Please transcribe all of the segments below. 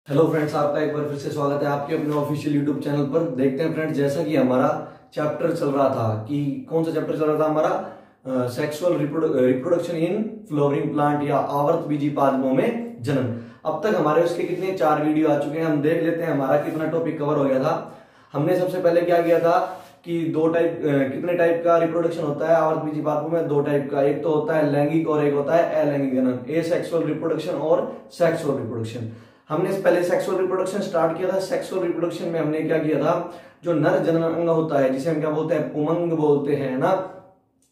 Hello friends, आपका एक बार फिर से स्वागत है आपके अपने ऑफिशियल यूट्यूब चैनल पर। देखते हैं फ्रेंड्स, जैसा कि हमारा चैप्टर चल रहा था कि कौन सा चैप्टर चल रहा था हमारा sexual reproduction in flowering plant या आवर्त बीजी पादपों में जनन। अब तक हमारे उसके कितने 4 वीडियो आ चुके हैं। हम देख लेते हैं हमारा कितना टॉपिक कवर हो गया था। हमने सबसे पहले क्या किया था कि कितने टाइप का रिप्रोडक्शन होता है आवर्त बीजी पादपों में। 2 टाइप का, एक तो होता है लैंगिक और एक होता है अलैंगिक जनन, ए सेक्सुअल रिप्रोडक्शन और सेक्सुअल रिप्रोडक्शन। हमने पहले सेक्सुअल रिप्रोडक्शन स्टार्ट किया था। सेक्सुअल रिप्रोडक्शन में हमने क्या किया था, जो नर जनन अंग होता है जिसे हम क्या बोलते हैं, पुमंग बोलते हैं ना,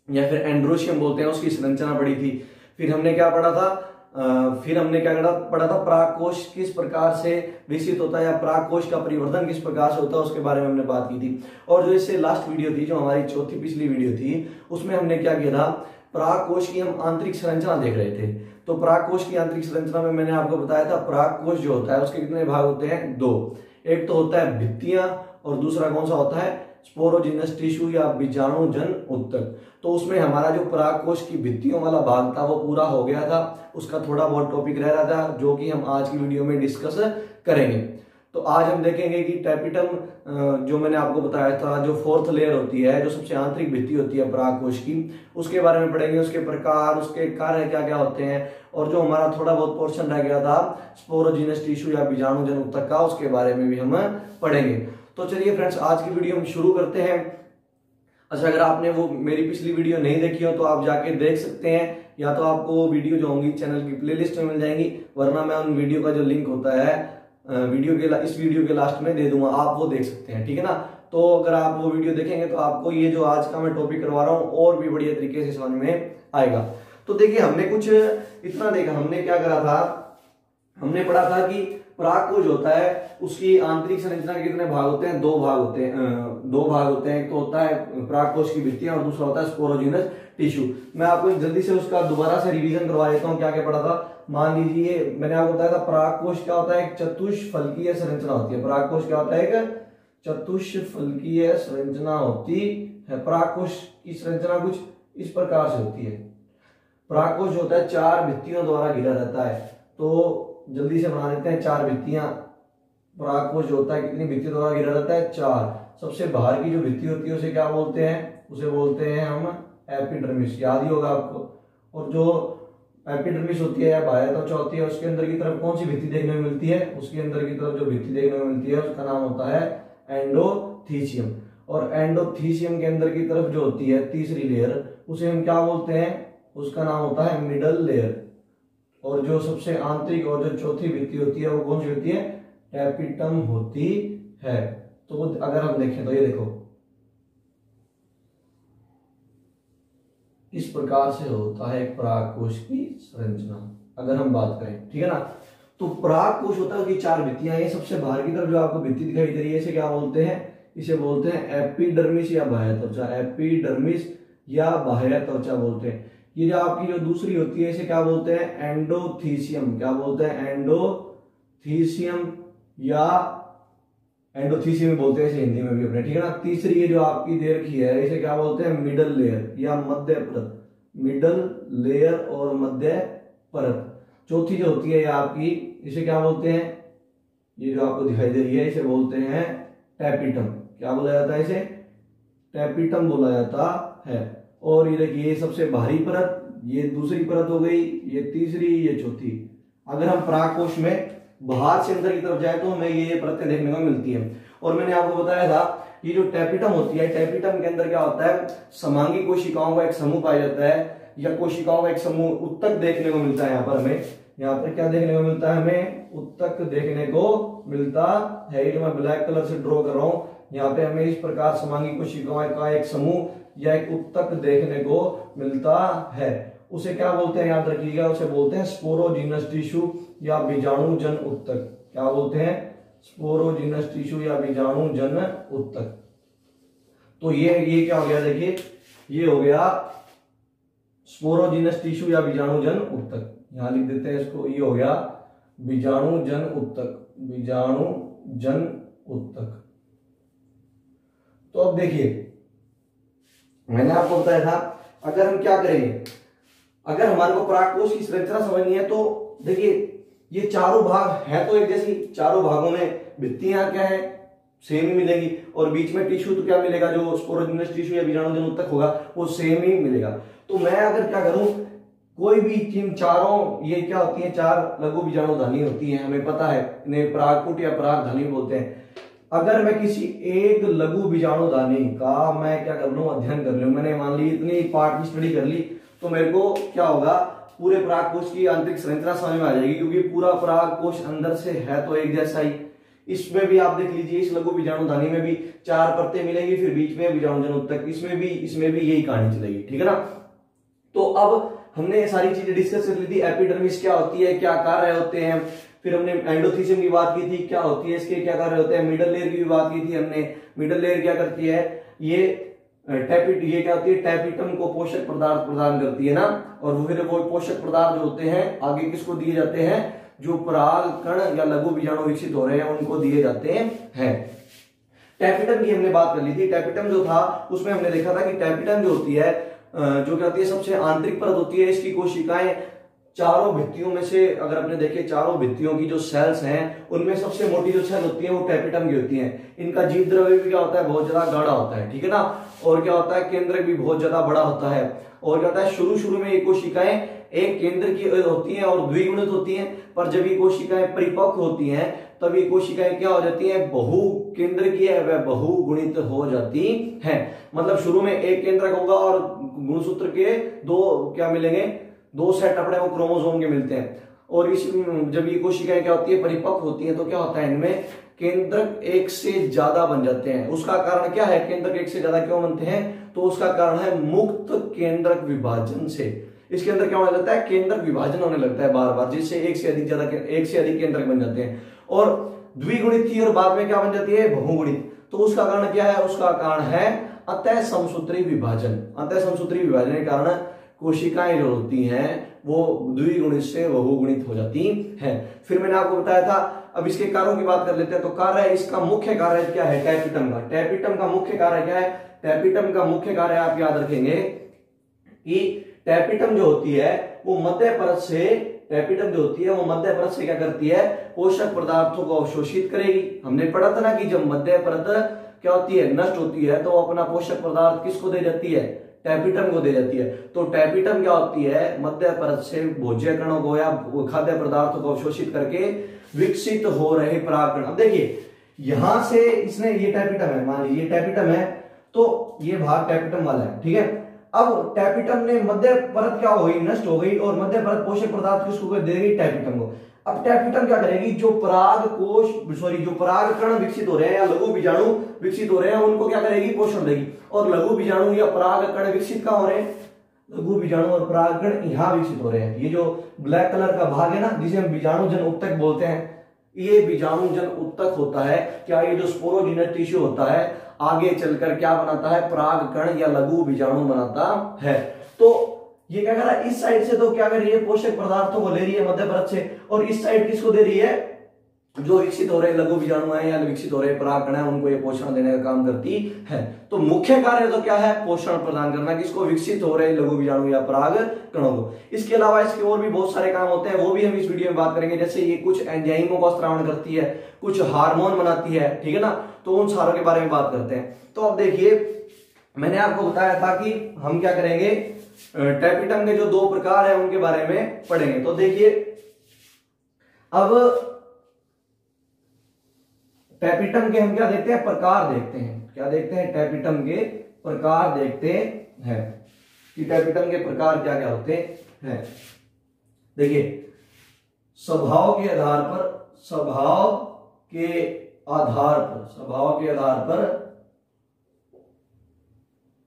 या फिर एंड्रोशियम बोलते हैं, उसकी संरचना पढ़ी थी। फिर हमने क्या पढ़ा था, पढ़ा था प्राकोश किस प्रकार से विकसित होता है या प्राकोश का परिवर्तन किस प्रकार से होता है, उसके बारे में हमने बात की थी। और जो इससे लास्ट वीडियो थी, जो हमारी चौथी पिछली वीडियो थी, उसमें हमने क्या किया था, प्राकोश की हम आंतरिक संरचना देख रहे थे। तो प्राकोश की आंतरिक संरचना में मैंने आपको बताया था प्राकोश जो होता है उसके कितने भाग होते हैं, 2। एक तो होता है भित्तियां और दूसरा कौन सा होता है, स्पोरोजिनस टिश्यू या बीजाणु जन उत्तक। तो उसमें हमारा जो प्राकोश की भित्तियों वाला भाग था वो पूरा हो गया था। उसका थोड़ा बहुत टॉपिक रह रहा था जो कि हम आज की वीडियो में डिस्कस करेंगे। तो आज हम देखेंगे कि टैपिटम, जो मैंने आपको बताया था, जो 4th लेयर होती है, जो सबसे आंतरिक भित्ति होती है प्राकोश की, उसके बारे में पढ़ेंगे, उसके प्रकार, उसके कार्य क्या क्या होते हैं। और जो हमारा थोड़ा बहुत पोर्शन रह गया था स्पोरोजिनस टिश्यू या बीजाणु जन उत्तक का, उसके बारे में भी हम पढ़ेंगे। तो चलिए फ्रेंड्स, आज की वीडियो हम शुरू करते हैं। अच्छा, अगर आपने वो मेरी पिछली वीडियो नहीं देखी हो तो आप जाके देख सकते हैं, या तो आपको वीडियो जो होंगी चैनल की प्लेलिस्ट में मिल जाएंगी, वरना मैं उन वीडियो का जो लिंक होता है इस वीडियो के लास्ट में दे दूंगा, आप वो देख सकते हैं, ठीक है ना। तो अगर आप वो वीडियो देखेंगे तो आपको ये जो आज का मैं टॉपिक करवा रहा हूँ और भी बढ़िया तरीके से समझ में आएगा। तो देखिए, हमने कुछ इतना देखा, हमने क्या करा था, हमने पढ़ा था कि प्राकोश होता है, उसकी आंतरिक संरचना के कितने भाग होते हैं, 2 भाग होते हैं। 2 भाग होते हैं, एक तो होता है प्राकोश की भित्तियां और दूसरा होता है स्पोरोजिनस टिश्यू। मैं आपको जल्दी से उसका दोबारा से रिवीजन करवा देता हूँ, क्या क्या पढ़ा था। मान लीजिए मैंने आपको बताया था प्राकोश क्या होता है, एक चतुष्फलकीय संरचना होती है। प्राकोश क्या होता है, एक चतुष्फलकीय संरचना होती है। प्राकोश की संरचना कुछ इस प्रकार से होती है। प्राकोश होता है 4 भित्तियों द्वारा घिरा रहता है। तो जल्दी से बना देते हैं 4 भित्तियां। प्राकोश जो होता है कितनी भित्तियों द्वारा घिरा रहता है, 4। सबसे बाहर की जो भित्ति होती है उसे क्या बोलते हैं, उसे बोलते हैं हम एपिडर्मिस, याद ही होगा आपको। और जो एपिडर्मिस होती है या बाह्य त्वचा होती है, उसके अंदर की तरफ कौन सी भित्ति देखने में मिलती है, उसके अंदर की तरफ जो भित्ति देखने में मिलती है उसका नाम होता है एंडोथीसियम। और एंडोथीसियम के अंदर की तरफ जो होती है तीसरी लेयर, उसे हम क्या बोलते हैं, उसका नाम होता है मिडल लेयर। और जो सबसे आंतरिक और जो चौथी भित्ति होती है वो कौन सी होती है, टैपिटम होती है। तो अगर हम देखें तो ये देखो इस प्रकार से होता है प्राकोश की संरचना, अगर हम बात करें, ठीक है ना। तो प्राकोश होता है उसकी 4 भित्तियां। ये सबसे बाहर की तरफ जो आपको भित्ति दिखाई दे रही है, इसे क्या बोलते हैं, इसे बोलते हैं एपिडर्मिस या बाह्य त्वचा। एपिडर्मिस या बाह्य त्वचा बोलते हैं। ये जो आपकी जो दूसरी होती है इसे क्या बोलते हैं, एंडोथीसियम। क्या बोलते हैं, एंडोथीसियम या एंडोथीसियम बोलते हैं इसे हिंदी में भी अपने, ठीक है ना। तीसरी ये जो आपकी दे रखी है इसे क्या बोलते हैं, मिडल लेयर या मध्य परत। मिडल लेयर और मध्य परत। चौथी जो होती है ये आपकी, इसे क्या बोलते हैं, ये जो आपको दिखाई दे रही है इसे बोलते हैं टैपिटम। क्या बोला जाता है, इसे टैपिटम बोला जाता है। और ये देखिए, ये सबसे बाहरी परत, ये दूसरी परत हो गई, ये तीसरी, ये चौथी। अगर हम प्राकोश में बाहर से अंदर की तरफ जाए तो हमें ये परतें देखने को मिलती है। और मैंने आपको बताया था ये जो टैपिटम होती है, टैपिटम के अंदर क्या होता है, समांगी कोशिकाओं का एक समूह पाया जाता है, या कोशिकाओं का एक समूह उत्तक देखने को मिलता है। यहाँ पर हमें, यहाँ पर क्या देखने को मिलता है, हमें उत्तक देखने को मिलता है। ये जो मैं ब्लैक कलर से ड्रॉ कर रहा हूँ, यहाँ पे हमें इस प्रकार समांगी कोशिकाओं का एक समूह या एक उत्तक देखने को मिलता है। उसे क्या बोलते हैं, याद रखिएगा, उसे बोलते हैं स्पोरोजिनस टिश्यू या बीजाणु जन उत्तक। क्या बोलते हैं, स्पोरोजिनस टिश्यू या बीजाणु जन उत्तक। तो ये क्या हो गया, देखिए ये हो गया स्पोरोजिनस टिश्यू या बीजाणु जन उत्तक। यहां लिख देते हैं इसको, ये हो गया बीजाणु जन उत्तक, बीजाणु जन उत्तक। तो अब देखिए, मैंने आपको बताया था अगर हम क्या करेंगे, अगर हमारे को प्राकोश की संरचना समझनी है तो देखिए ये चारों भाग है तो एक जैसी, चारों भागों में भित्तियां क्या है, सेम ही मिलेगी, और बीच में टिश्यू तो क्या मिलेगा, जो स्पोरोजिनस टिश्यू या बीजाणुजन उत्तक होगा वो सेम ही मिलेगा। तो मैं अगर क्या करूं, कोई भी इन चारों, ये क्या होती है, चार लघु बीजाणुधानी होती है, हमें पता है, इन्हें परागपुट या परागधानी बोलते हैं। अगर मैं किसी एक लघु बीजाणुधानी का मैं क्या कर लूं, अध्ययन कर लूं, मैंने मान ली इतनी पार्ट की स्टडी कर ली, तो मेरे को क्या होगा, पूरे परागकोश की आंतरिक संरचना समझ में आ जाएगी, क्योंकि पूरा परागकोश अंदर से है तो एक जैसा ही। इसमें भी आप देख लीजिए, इस लघु बीजाणुधानी में भी चार परतें मिलेंगी, फिर बीच में बीजाणुजन उत्तक, इसमें भी यही कहानी चलेगी, ठीक है ना। तो अब हमने ये सारी चीजें डिस्कस कर ली थी, एपिडर्मिस क्या होती है, क्या कार्य होते हैं, फिर हमने एंडोथीसियम की बात की थी, क्या होती है, इसके क्या कार्य होते हैं, मिडल लेयर की भी बात की थी हमने। मिडल लेयर क्या करती है, ये क्या होती है, टैपिटम को पोषक पदार्थ प्रदान करती है ना, और फिर वो पोषक पदार्थ जो होते हैं आगे किसको दिए जाते हैं, जो पराग कण या लघु बीजाणु विकसित हो रहे हैं उनको दिए जाते हैं। टैपिटम की हमने बात कर ली थी। टैपिटम जो था उसमें हमने देखा था कि टैपिटम जो होती है, जो क्या होती है, सबसे आंतरिक परत होती है। इसकी कोशिकाएं चारों भित्तियों में से, अगर आपने देखे चारों भित्तियों की जो सेल्स हैं उनमें सबसे मोटी जो सेल होती है वो टैपिटम की होती है। इनका जीव द्रव्य भी क्या होता है, बहुत ज्यादा गाढ़ा होता है, ठीक है ना। और क्या होता है, केंद्रक भी बहुत ज्यादा बड़ा होता है। और क्या होता है, शुरू में ये कोशिकाएं एक केंद्र की होती हैं और द्विगुणित होती हैं, पर जब ये कोशिकाएं परिपक्व होती हैं तब ये कोशिकाएं क्या हो जाती हैं, बहु केंद्र की है वह बहुगुणित हो जाती हैं। मतलब शुरू में एक केंद्रक होगा और गुणसूत्र के दो क्या मिलेंगे, दो सेट अपने वो क्रोमोसोम के मिलते हैं। और इस जब ये कोशिकाएं क्या होती है, परिपक्व होती हैं, तो क्या होता है, इनमें केंद्रक एक से ज्यादा बन जाते हैं। उसका कारण क्या है, केंद्रक एक से ज्यादा क्यों बनते हैं, तो उसका कारण है मुक्त केंद्रक विभाजन से। इसके अंदर क्या होने लगता है, केंद्रक विभाजन होने लगता है बार बार, जिससे एक से अधिक केंद्रक बन जाते हैं। और द्विगुणित थी और बाद में क्या बन जाती है, बहुगुणित। तो उसका कारण क्या है, उसका कारण है अतः समसूत्री विभाजन। अतः समसूत्री विभाजन के कारण कोशिकाएं जो होती हैं वो द्विगुणित से बहुगुणित हो जाती हैं। फिर मैंने आपको बताया था, अब इसके कार्यों की बात कर लेते हैं। तो कार्य, इसका मुख्य कार्य क्या है, टैपिटम का। टैपिटम का मुख्य कार्य क्या है, टैपिटम का मुख्य कार्य आप याद रखेंगे कि टैपिटम जो होती है वो मध्य परत से, टैपिटम जो होती है वो मध्य परत से क्या करती है, पोषक पदार्थों को अवशोषित करेगी। हमने पढ़ा था ना कि जब मध्य परत क्या होती है, नष्ट होती है, तो अपना पोषक पदार्थ किसको दे जाती है, टैपिटम को दे जाती है। तो टैपिटम क्या होती है, मध्य परत से भोज्य कणों को या खाद्य पदार्थों को अवशोषित करके विकसित हो रहे परागकण। अब देखिए यहां से इसने, ये टैपिटम है, मान लीजिए ये टैपिटम है, तो ये भाग टैपिटम वाला है, ठीक है। अब टैपिटम ने मध्य परत क्या हो गई, नष्ट हो गई, और मध्य परत पोषक पदार्थ किसको दे देगी, टैपिटम को। अब टैपिटम क्या करेगी, जो जो परागकण विकसित हो रहे हैं या लघु बीजाणु विकसित हो रहे हैं उनको क्या करेगी, पोषण देगी। और लघु बीजाणु या परागकण विकसित कहां हो रहे हैं, लघु बीजाणु और परागकण यहां विकसित हो रहे हैं। ये जो ब्लैक कलर का भाग है ना, जिसे हम बीजाणुजन उत्तक बोलते हैं, ये बीजाणुजन उत्तक होता है। क्या ये जो स्पोरोजिनस टिश्यू होता है आगे चलकर क्या बनाता है, परागकण या लघु बीजाणु बनाता है। तो ये क्या कर रहा है, इस साइड से तो क्या कर रही है, पोषक पदार्थों को ले रही है मध्य परत से, और इस साइड किसको दे रही है, जो विकसित हो रहे लघु बीजाणु हैं या विकसित हो रहे परागकण हैं उनको ये पोषण देने का काम करती है। तो मुख्य कार्य तो क्या है, पोषण प्रदान करना, किसको, विकसित हो रहे लघु बीजाणु या परागकणों को। इसके अलावा इसके और भी बहुत सारे काम होते हैं, वो भी हम इस वीडियो में बात करेंगे। जैसे ये कुछ एंजाइमों का स्त्रावण करती है, कुछ हार्मोन बनाती है, ठीक है ना। तो उन सारों के बारे में बात करते हैं। तो अब देखिए मैंने आपको बताया था कि हम क्या करेंगे, टैपिटम के जो दो प्रकार है उनके बारे में पढ़ेंगे। तो देखिए अब टैपिटम के हम क्या देखते हैं, प्रकार देखते हैं। क्या देखते हैं, टैपिटम के प्रकार देखते हैं कि टैपिटम के प्रकार क्या क्या होते हैं। देखिए स्वभाव के आधार पर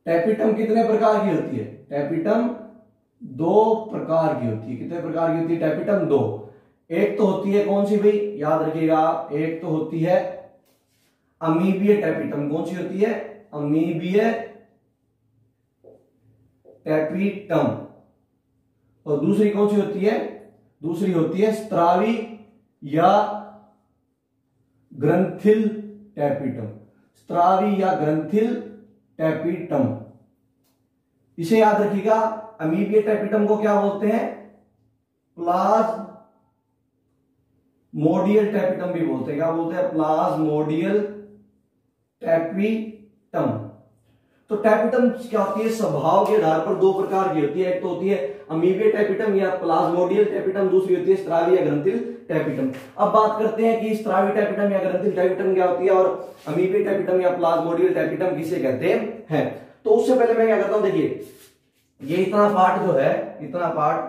टैपिटम कितने प्रकार की होती है, टैपिटम दो प्रकार की होती है। कितने प्रकार की होती है, टैपिटम दो। एक तो होती है कौन सी भाई, याद रखिएगा, एक तो होती है अमीबीय टैपिटम। कौन सी होती है, अमीबीय टैपिटम। और दूसरी कौन सी होती है, दूसरी होती है स्त्रावी या ग्रंथिल टैपिटम। स्त्रावी या ग्रंथिल टैपिटम, इसे याद रखिएगा। अमीबीय टैपिटम को क्या बोलते हैं, मोडियल टैपिटम भी बोलते हैं। क्या बोलते हैं? प्लाज्मोडियल टैपिटम। तो टैपिटम क्या होती है? स्वभाव के आधार पर दो प्रकार की होती है, एक तो होती है अमीबिया टैपिटम या प्लाज्मोडियल टैपिटम, दूसरी होती है स्त्रावी या ग्रंथिल टैपिटम। अब बात करते हैं कि स्त्रावी टैपिटम या ग्रंथिल टैपिटम क्या होती है और अमीबिया टैपिटम या प्लाज्मोडियल टैपिटम किसे कहते हैं। तो उससे पहले मैं क्या करता हूं, देखिए ये इतना पार्ट जो है, इतना पार्ट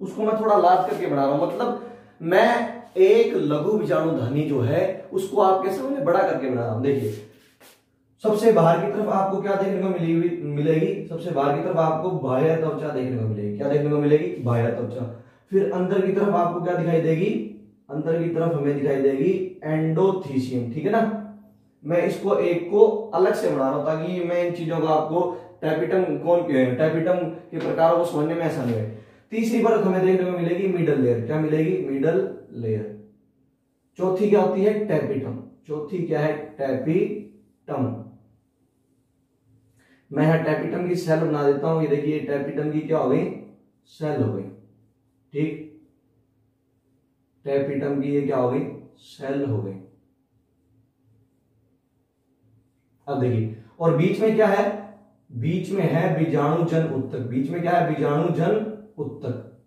उसको मैं थोड़ा लाद करके बना रहा हूं, मतलब मैं एक लघु बीजाणुधनी जो है उसको आपके सामने बड़ा करके बना रहा हूं। देखिए सबसे बाहर की तरफ आपको क्या देखने को मिलेगी? सबसे बाहर की तरफ आपको बाह्य त्वचा देखने को मिलेगी। क्या देखने को मिलेगी? बाह्य त्वचा। फिर अंदर की तरफ आपको क्या दिखाई देगी? अंदर की तरफ हमें दिखाई देगी एंडोथीसियम, ठीक है ना। मैं इसको एक को अलग से बना रहा हूं ताकि मैं इन चीजों को आपको टैपिटम के प्रकारों को समझने में आसानी है। तीसरी परत हमें देखने को मिलेगी मिडल लेयर। क्या मिलेगी? Middle layer. चौथी क्या होती है? टैपिटम। चौथी क्या है? टैपिटम। मैं यहां टैपिटम की सेल बना देता हूं। ये देखिए टैपिटम की क्या हो गई? सेल हो गई, ठीक। टैपिटम की ये क्या हो गई? सेल हो गई। अब देखिए, और बीच में क्या है? बीच में है बीजाणुजन उत्तक। बीच में क्या है? बीजाणुजन उत्तक।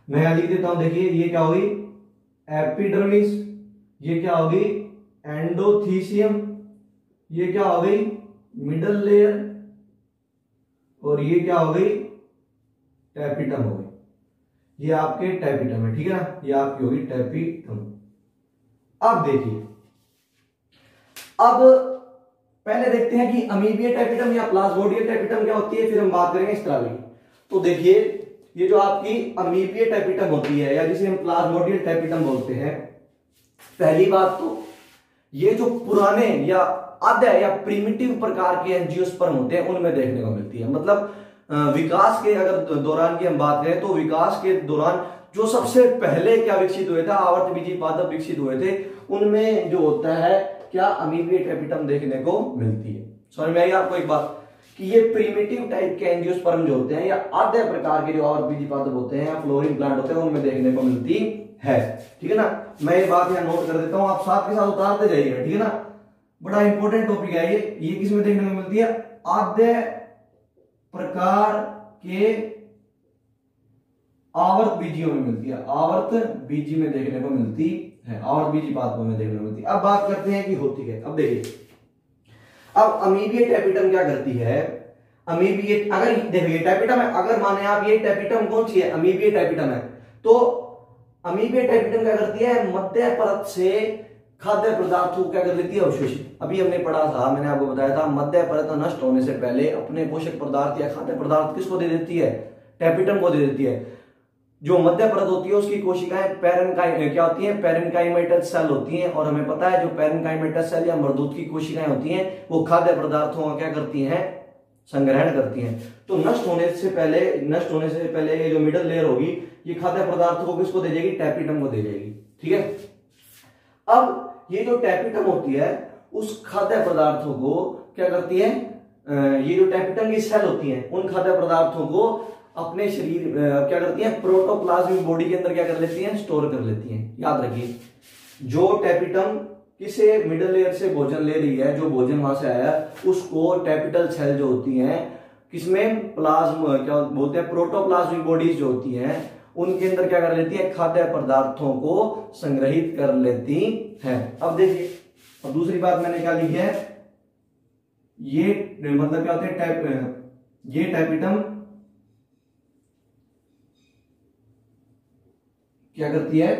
मैं यहां लिख देता हूं, देखिए ये क्या होगी? एपिडर्मिस। ये क्या होगी? एंडोथीसियम। ये क्या हो गई? Middle layer. और ये क्या हो गई? टैपिटम हो गई। ये आपके टैपिटम है, ठीक है ना। ये आपकी होगी टैपिटम। अब देखिए, अब पहले देखते हैं कि अमीबिया टैपिटम या प्लाज्मोडियल टैपिटम क्या होती है, फिर हम बात करेंगे स्त्रावी। तो देखिए ये जो आपकी अमीबिया टैपिटम होती है या जिसे हम प्लाज्मोडियल टैपिटम बोलते हैं, पहली बात तो ये जो पुराने या आधे या प्रिमिटिव प्रकार के एंजियोस्पर्म होते हैं उनमें देखने को मिलती है। मतलब विकास के अगर दौरान की हम बात करें तो विकास के दौरान जो सबसे पहले क्या विकसित हुए थे, आवर्त बीजी पादप विकसित हुए थे, उनमें जो होता है क्या? अमीबिया टैपिटम देखने को मिलती है। समझ में आई आपको एक बात कि ये प्रिमिटिव टाइप के एंजियोस्पर्म जो होते हैं या आधे प्रकार के जो आवर्त बीजी पादप होते हैं या फ्लोरिंग प्लांट होते हैं उनमें देखने को मिलती है, ठीक है ना। मैं ये बात यहाँ नोट कर देता हूं, आप साथ के साथ उतारते जाइएगा, ठीक है ना। बड़ा इंपॉर्टेंट टॉपिक है ये किस में देखने को मिलती है? आधे प्रकार के आवर्त बीजियों में मिलती है। आवर्त बीजी में देखने को मिलती है, आवर्त बीजी पादपों में देखने को मिलती है। अब बात करते हैं कि होती है। अब देखिए, अब अमीबिया टैपिटम क्या करती है? अमीबिया, अगर देखिए टैपिटम है, अगर माने आप ये टैपिटम कौन सी है? अमीबिया टैपिटम है। तो अमीबिया टैपिटम क्या करती है? मध्य परत से खाद्य पदार्थों को क्या कर लेती है? अवशोषित। अभी हमने पढ़ा था, मैंने आपको बताया था, मध्य परत नष्ट होने से पहले अपने पोषक पदार्थ या खाद्य पदार्थ किसको दे देती है? टैपिटम को दे देती है। जो मध्य परत होती है उसकी कोशिकाएं क्या होती हैं? पैरेन्काइमेटल सेल होती हैं। और हमें पता है जो पैरेन्काइमेटल सेल या मृदूत की कोशिकाएं होती हैं वो खाद्य पदार्थों का क्या करती हैं? संग्रहण करती हैं। तो नष्ट होने से पहले ये जो मिडल लेयर होगी ये खाद्य पदार्थों को किसको दे जाएगी? टैपिटम को दे जाएगी, ठीक है। अब ये जो टैपिटम होती है उस खाद्य पदार्थों को क्या करती है? ये जो टैपिटम की सेल होती हैं उन खाद्य पदार्थों को अपने शरीर क्या करती हैं? प्रोटोप्लाज्मिक बॉडी के अंदर क्या कर लेती हैं? स्टोर कर लेती हैं। याद रखिए, जो टैपिटम किसे मिडल लेयर से भोजन ले रही है, जो भोजन वहां से आया उसको टैपिटल सेल जो होती हैं किसमें? प्लाज्म क्या बोलते हैं? प्रोटोप्लाज्मिक बॉडीज जो होती हैं उनके अंदर क्या कर लेती है? खाद्य पदार्थों को संग्रहित कर लेती है। अब देखिए, अब दूसरी बात मैंने क्या लिखी है? ये मतलब क्या होते हैं? ये टैपिटम क्या करती है?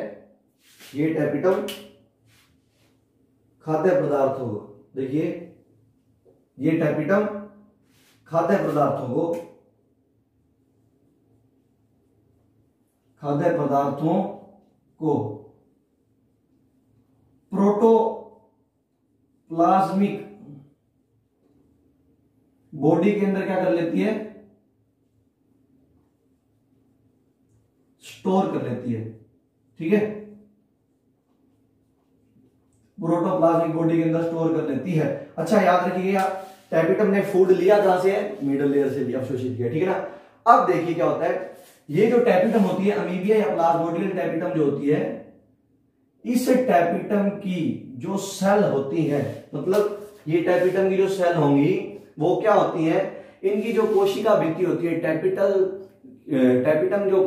ये टैपिटम खाद्य पदार्थों को, देखिए ये टैपिटम खाद्य पदार्थों को प्रोटोप्लाज्मिक बॉडी के अंदर क्या कर लेती है? स्टोर कर लेती है, ठीक है। प्रोटोप्लाज्मिक बॉडी के अंदर स्टोर कर लेती है। अच्छा याद रखिएगा, टैपिटम ने फूड लिया कहां से? मिडल लेयर से लिया, अवशोषित किया, ठीक है ना। अब देखिए क्या होता है, ये जो टैपिटम होती है, अमीबिया या प्लाज्मोडियल टैपिटम जो होती है, इस टैपिटम की जो सेल होती है, मतलब ये टैपिटम की जो सेल होंगी वो क्या होती है, इनकी जो कोशिका भित्ति होती है, टैपिटम जो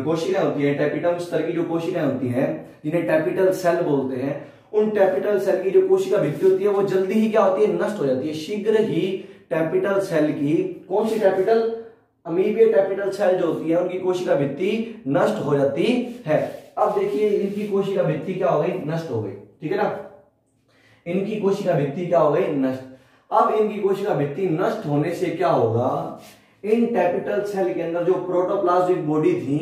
कोशिकाएं होती है, टैपिटम स्तर की जो कोशिकाएं होती हैं जिन्हें टैपिटल सेल बोलते हैं, उन टैपिटल सेल की जो कोशिका भित्ति होती है वो जल्दी ही क्या होती है, नष्ट हो जाती है। शीघ्र ही टैपिटल सेल की, कौन सी टैपिटल, अमीबिय टैपिटल सेल जो होती है उनकी कोशिका भित्ति नष्ट हो जाती है। अब देखिए इनकी कोशिका भित्ति क्या हो गई, नष्ट हो गई, ठीक है ना, इनकी कोशिका भित्ति क्या हो गई, नष्ट। अब इनकी कोशिका भित्ति नष्ट होने से क्या होगा, इन टैपिटल सेल के अंदर जो प्रोटोप्लाज्मिक बॉडी थी,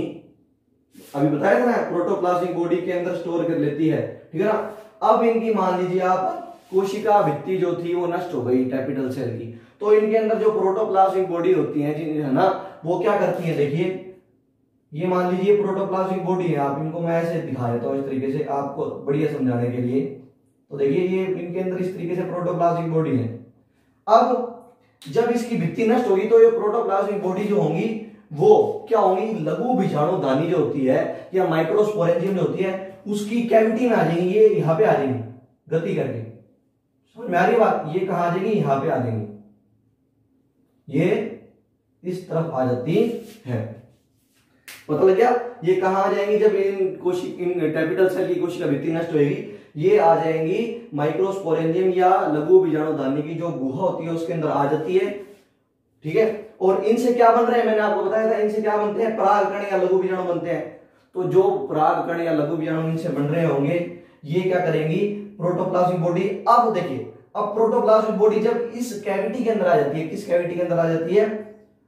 अभी बताया था ना, प्रोटोप्लाज्मिक बॉडी के अंदर स्टोर कर लेती है, ठीक है ना। अब इनकी मान लीजिए आप कोशिका भित्ति जो थी वो नष्ट हो गई टैपिटल सेल की, तो इनके अंदर जो प्रोटोप्लाज्मिक बॉडी होती है, है ना, वो क्या करती है, देखिए ये मान लीजिए प्रोटोप्लाज्मिक बॉडी है, आप इनको मैं ऐसे दिखा देता हूं इस तरीके से आपको बढ़िया समझाने के लिए। तो देखिए ये इनके अंदर इस तरीके से प्रोटोप्लाज्मिक बॉडी है। अब जब इसकी भित्ति नष्ट होगी तो ये प्रोटोप्लाज्मिक बॉडी जो होंगी वो क्या होंगी, लघु बीजाणुधानी जो होती है या माइक्रोस्पोरेंजियम जो होती है उसकी कैविटी में आ जाएंगी, ये यहाँ पे आ जाएंगी गति करके, समझ में आ रही बात, ये कहां आ जाएगी, यहाँ पे आ जाएंगी, ये इस तरफ आ जाती है, पता लग गया, ये कहां आ जाएंगी, जब इन टैपिटल सेल की कोशिका भित्ति नष्ट होगी ये आ जाएंगी माइक्रोस्पोरेंजियम या लघु बीजाणुधानी की जो गुहा होती है उसके अंदर आ जाती है, ठीक है। और इनसे क्या बन रहे हैं, मैंने आपको बताया था इनसे क्या बनते हैं, परागकण या लघु बीजाणु बनते हैं। तो जो परागकण या लघु बीजाणु इनसे बन रहे होंगे ये क्या करेंगी, प्रोटोप्लाज्मिक बॉडी। अब देखिए, अब प्रोटोप्लाज्मिक बॉडी जब इस कैविटी के अंदर आ जाती है, किस कैविटी के अंदर आ जाती है,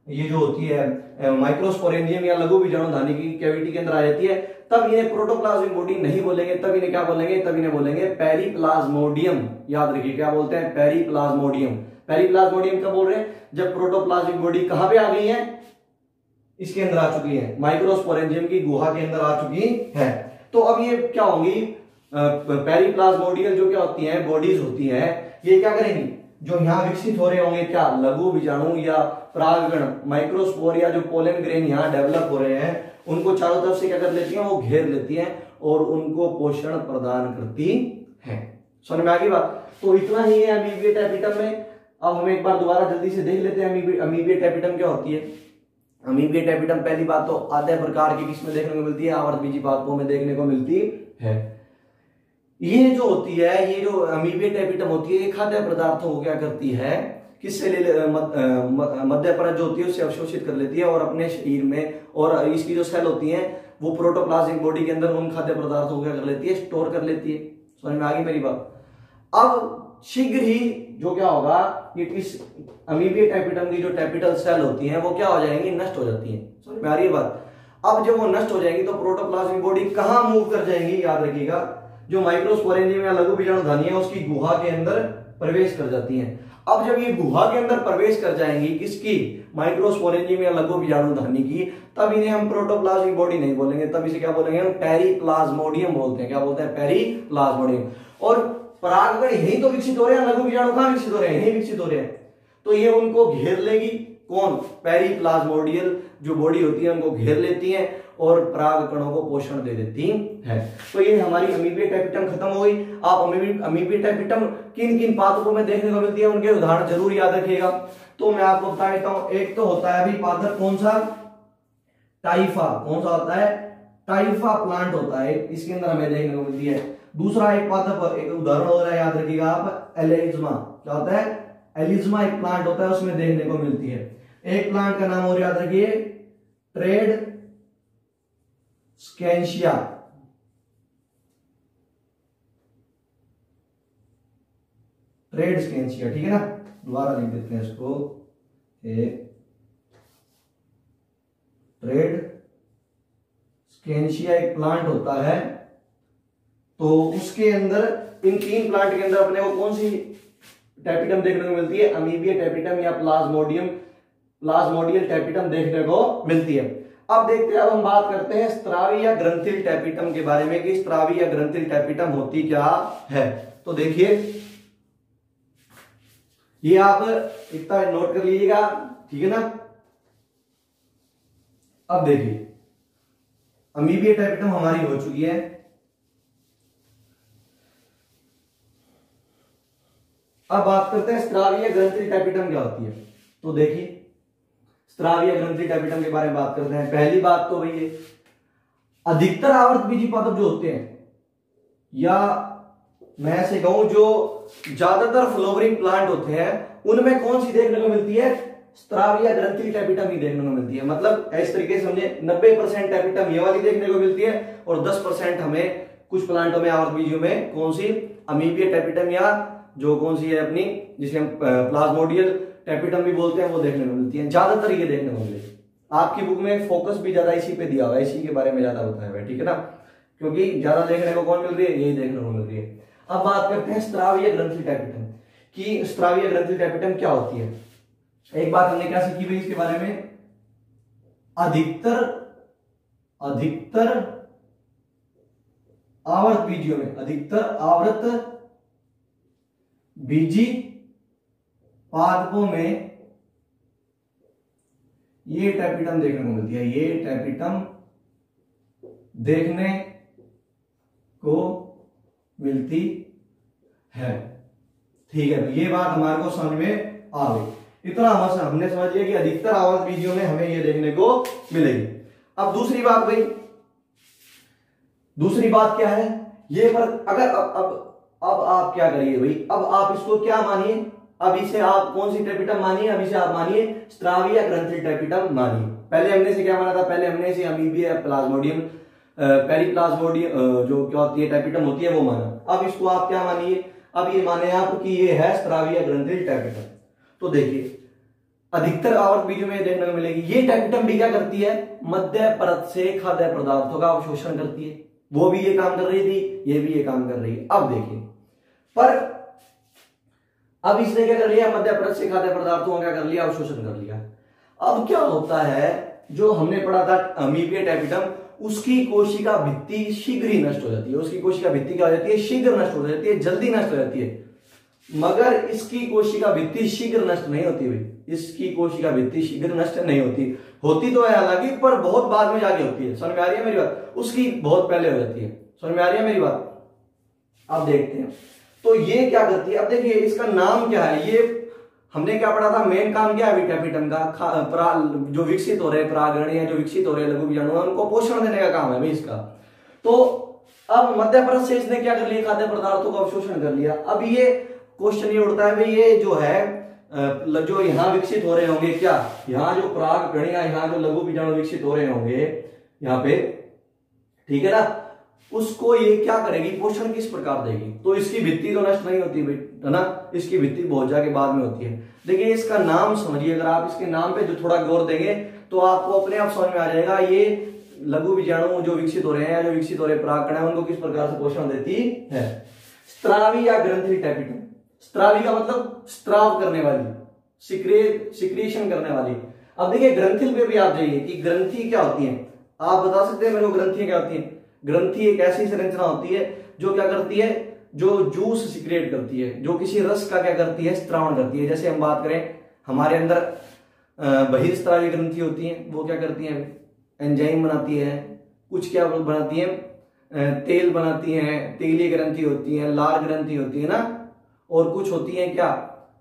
ये जो होती है माइक्रोस्पोरेंजियम या लघु बीजाणुधानी की कैविटी के अंदर आ जाती है, तब इन्हें प्रोटोप्लाज्मिक बॉडी नहीं बोलेंगे, तब इन्हें क्या बोलेंगे, तब इन्हें बोलेंगे पेरिप्लाज्मोडियम। याद रखिए क्या बोलते हैं, पेरिप्लाज्मोडियम। पेरिप्लाज्मोडियम कब बोल रहे हैं, जब प्रोटोप्लाज्मिक बॉडी कहां पे आ गई है, इसके अंदर आ चुकी है, माइक्रोस्पोरेंजियम की गुहा के अंदर आ चुकी है। तो अब ये क्या होंगी, पेरिप्लाज्मोडियल जो क्या होती है, बॉडीज होती है, ये क्या करेंगी, जो यहां विकसित हो रहे होंगे क्या, लघु बीजाणु या परागकण, माइक्रोस्पोर या जो पोलन ग्रेन यहां डेवलप हो रहे हैं उनको चारों तरफ से क्या कर लेती हैं, वो घेर लेती हैं और उनको पोषण प्रदान करती हैं। समझ में आ गई बात। तो इतना ही है अमीबिया टैपिटम में। अब हम एक बार दोबारा जल्दी से देख लेते हैं अमीबिया टैपिटम क्या होती है। अमीबिया टैपिटम पहली बात तो आधे प्रकार की किस्में देखने को मिलती है, आवर्तबीजी पादपों में देखने को मिलती है। ये जो होती है, ये जो अमीबिया टैपिटम होती है, ये खाद्य पदार्थों को क्या करती है, किससे मध्य परत जो होती है उससे अवशोषित कर लेती है और अपने शरीर में, और इसकी जो सेल होती है वो प्रोटोप्लाज्मिक बॉडी के अंदर उन खाद्य पदार्थों को क्या कर लेती है, स्टोर कर लेती है। समझ में आ गई मेरी बात। अब शीघ्र ही जो क्या होगा कि इस अमीबिया टैपिटम की जो टैपिटल सेल होती हैं वो क्या हो जाएंगी, नष्ट हो जाती हैं। समझ में आ रही है बात। अब जब वो नष्ट हो जाएंगी तो प्रोटोप्लाज्मिक बॉडी कहां मूव कर जाएंगी, याद रखिएगा, जो माइक्रोस्पोरेंजियम या लघु बीजाणुधानी है उसकी गुहा के अंदर प्रवेश कर जाती हैं। अब जब ये गुहा के अंदर प्रवेश कर जाएंगी, किसकी, माइक्रोस्पोरेंजियम या लघु बीजाणुधानी की, तब इन्हें हम प्रोटोप्लाज्मिक बॉडी नहीं बोलेंगे, तब इसे क्या बोलेंगे, हम पेरिप्लाज्मोडियम बोलते हैं। क्या बोलते हैं, पेरिप्लाज्मोडियम। और परागकण यही तो विकसित हो रहे हैं, लघु बीजाणु कहां विकसित हो रहे हैं, यही विकसित हो रहे हैं, तो ये उनको घेर लेगी, कौन, पेरिप्लाज्मोडियल जो बॉडी होती है उनको घेर लेती है और परागकणों को पोषण दे देती है। तो ये हमारी अमीबिया टैपिटम खत्म हो गई। आप अमीबिया टैपिटम किन किन पादपों में देखने को मिलती है उनके उदाहरण जरूर याद रखिएगा। तो मैं आपको बता देता हूं, एक तो होता है अभी पादप कौन सा, टाइफा, कौन सा होता है, टाइफा प्लांट होता है, इसके अंदर हमें देखने को मिलती है। दूसरा एक पादप, एक उदाहरण हो रहा है, याद रखिएगा आप, एलिज्मा। क्या होता है, एलिज्मा एक प्लांट होता है, उसमें देखने को मिलती है। एक प्लांट का नाम और याद रखिए, ट्रेड स्कैंशिया। ट्रेड स्कैंशिया, ठीक है ना, दोबारा लिख देते हैं इसको, ट्रेड स्कैंशिया एक प्लांट होता है। तो उसके अंदर, इन तीन प्लांट के अंदर अपने को कौन सी टैपिटम देखने को मिलती है, अमीबिया टैपिटम या प्लाज्मोडियल टैपिटम देखने को मिलती है। अब देखते हैं, अब हम बात करते हैं स्त्रावी या ग्रंथिल टैपिटम के बारे में कि स्त्रावी या ग्रंथिल टैपिटम होती क्या है। तो देखिए, ये आप इतना नोट कर लीजिएगा, ठीक है ना। अब देखिए, अमीबिया टैपिटम हमारी हो चुकी है, अब बात करते हैं स्त्रावीय ग्रंथि टैपिटम क्या होती है। तो देखिए स्त्रावीय ग्रंथि टैपिटम के बारे में बात करते हैं। पहली बात तो वही है, अधिकतर आवर्त बीजी पादप जो होते हैं, या मैं ऐसे कहूं जो ज्यादातर फ्लोवरिंग प्लांट होते हैं, उनमें कौन सी देखने को मिलती है, स्त्राविया ग्रंथि टैपिटम ही देखने को मिलती है। मतलब इस तरीके से समझे 90% टैपिटम ये वाली देखने को मिलती है और 10% हमें कुछ प्लांटों में आवर्त बीजों में कौन सी अमीबिया टैपिटम या जो कौन सी है अपनी जिसे हम प्लाज्मोडियल टैपिटम भी बोलते हैं वो देखने को मिलती है। ज्यादातर ये देखने को मिलेगी। आपकी बुक में फोकस भी ज्यादा इसी पे दिया हुआ है, इसी के बारे में ज्यादा बताया हुआ है, ठीक है ना, क्योंकि ज्यादा देखने को कौन मिल रही है, यही देखने को मिल रही है। अब बात करते हैं स्त्रावीय ग्रंथि टैपिटम की। स्त्रावीय ग्रंथि टैपिटम क्या होती है। एक बात हमने क्या सीखी भाई इसके बारे में, अधिकतर आवर्त बीजियों में, अधिकतर आवर्त बीजी पादपों में ये टैपिटम देखने को मिलती है, ये टैपिटम देखने को मिलती है। ठीक है, ये बात हमारे को समझ में आ गई। इतना हमने समझ लिया कि अधिकतर आवर्त बीजियों में हमें ये देखने को मिलेगी। अब दूसरी बात भाई, दूसरी बात क्या है, ये फर्क अगर अब आप क्या करिए भाई, अब आप इसको क्या मानिए, अब इसे आप कौन सी टैपिटम मानिए, अब इसे आप मानिए स्त्राविया ग्रंथि टैपिटम मानिए। पहले हमने से क्या माना था, पहले हमने से अमीबिया प्लाज्मोडियम पेरिप्लाज्मोडियम जो क्या होती है टैपिटम होती है वो माना। अब इसको आप क्या मानिए, अब ये माने आप कि ये है स्त्राविया ग्रंथि टैपिटम। तो देखिए अधिकतर आवर्त बीजों में देखने को मिलेगी। ये टैपिटम भी क्या करती है, मध्य परत से खाद्य पदार्थों का अवशोषण करती है। वो भी ये काम कर रही थी, ये भी ये काम कर रही है। अब देखिए पर अब इसने क्या कर लिया, मध्य परत से खाद्य पदार्थों का क्या कर लिया, अवशोषण कर लिया। अब क्या होता है, जो हमने पढ़ा था अमीबिया टैपिटम, उसकी कोशिका भित्ति शीघ्र ही नष्ट हो जाती है। उसकी कोशिका भित्ति क्या हो जाती है, शीघ्र नष्ट हो जाती है, जल्दी नष्ट हो जाती है। मगर इसकी कोशिका भित्ति शीघ्र नष्ट नहीं होती भाई, इसकी कोशिका भित्ति शीघ्र नष्ट नहीं होती। होती तो है हालांकि, पर बहुत बाद में जाके होती है। समझ में आ रही है मेरी बात, उसकी बहुत पहले हो जाती है। समझ में आ रही है मेरी बात। अब देखते हैं तो ये क्या करती है। अब देखिए इसका नाम क्या है, ये हमने क्या पढ़ा था, मेन काम क्या है टैपिटम का, जो विकसित हो रहे परागण या जो विकसित हो रहे लघु बीजाणु उनको पोषण देने का काम है भाई इसका। तो अब मध्य परत से इसने क्या कर लिया, खाद्य पदार्थों का अवशोषण कर लिया। अब ये क्वेश्चन ये उठता है भाई, ये जो है जो यहाँ विकसित हो रहे होंगे, क्या यहाँ जो पराग कणियां, यहाँ जो लघु बीजाणु विकसित हो रहे होंगे यहाँ पे, ठीक है ना, उसको ये क्या करेगी, पोषण किस प्रकार देगी। तो इसकी भित्ति तो नष्ट नहीं होती भाई, है ना, इसकी भित्ति बहुत जाके बाद में होती है। देखिए इसका नाम समझिए, अगर आप इसके नाम पे जो थोड़ा गौर देंगे तो आपको अपने आप समझ में आ जाएगा ये लघु बीजाणु जो विकसित हो रहे हैं या जो विकसित हो रहे पराग कण उनको किस प्रकार से पोषण देती है। स्त्रावी या ग्रंथि टैपिटम, स्त्रावी का मतलब स्त्राव करने वाली, सिक्रेशन करने वाली। अब देखिए ग्रंथिल पे भी आप जाइए कि ग्रंथि क्या होती है, आप बता सकते हैं मेरे को ग्रंथियां क्या होती है। ग्रंथि एक ऐसी संरचना होती है जो क्या करती है, जो जूस सिक्रेट करती है, जो किसी रस का क्या करती है, स्त्रावण करती है। जैसे हम बात करें हमारे अंदर बहिर्स्त्रावी ग्रंथि होती है, वो क्या करती है, एंजाइम बनाती है, कुछ क्या बनाती है, तेल बनाती है, तेलीय ग्रंथि होती है, लाल ग्रंथि होती है ना, और कुछ होती है क्या